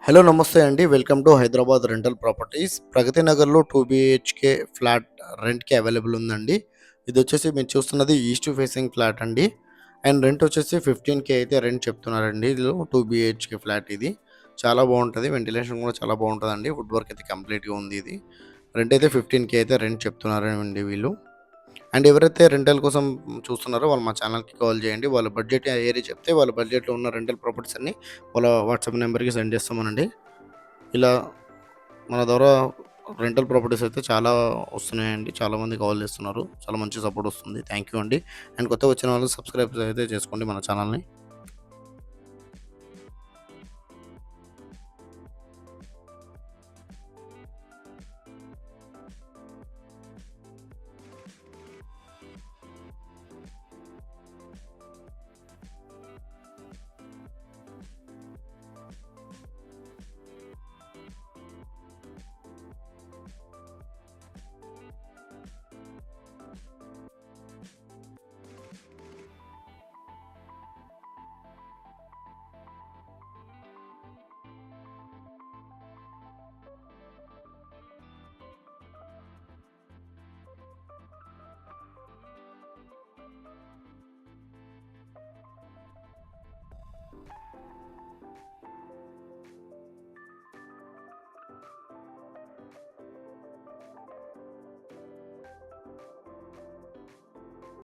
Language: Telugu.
హలో నమస్తే అండి. Welcome to Hyderabad rental properties. ప్రగతి నగర్‌లో 2 బీహెచ్‌కే ఫ్లాట్ రెంట్‌కి అవైలబుల్ ఉందండి. ఇదొచ్చేసి మీరు చూస్తున్నది ఈస్ట్ ఫేసింగ్ ఫ్లాట్ అండి. అండ్ రెంట్ వచ్చేసి 15,000 అయితే రెంట్ చెప్తున్నారండి. ఇదిలో 2 బీహెచ్‌కే ఫ్లాట్ ఇది. చాలా బావుంటది. వెంటిలేషన్ కూడా చాలా బావుంటదండి. వుడ్ వర్క్ అయితే కంప్లీట్‌గా ఉంది ఇది. రెంట్ అయితే 15,000 అయితే రెంట్ చెప్తున్నారండి వీళ్ళు. అండ్ ఎవరైతే రెంటల్ కోసం చూస్తున్నారో వాళ్ళు మా ఛానల్‌కి కాల్ చేయండి. వాళ్ళ బడ్జెట్ ఏరియా చెప్తే వాళ్ళ బడ్జెట్‌లో ఉన్న రెంటల్ ప్రాపర్టీస్ అన్నీ వాళ్ళ వాట్సాప్ నెంబర్‌కి సెండ్ చేస్తామనండి. ఇలా మన ద్వారా రెంటల్ ప్రాపర్టీస్ అయితే చాలా వస్తున్నాయండి. చాలామంది కాల్ చేస్తున్నారు. చాలా మంచి సపోర్ట్ వస్తుంది. థ్యాంక్ యూ అండి. అండ్ కొత్తగా వచ్చిన వాళ్ళు సబ్స్క్రైబ్ అయితే చేసుకోండి మన ఛానల్‌ని.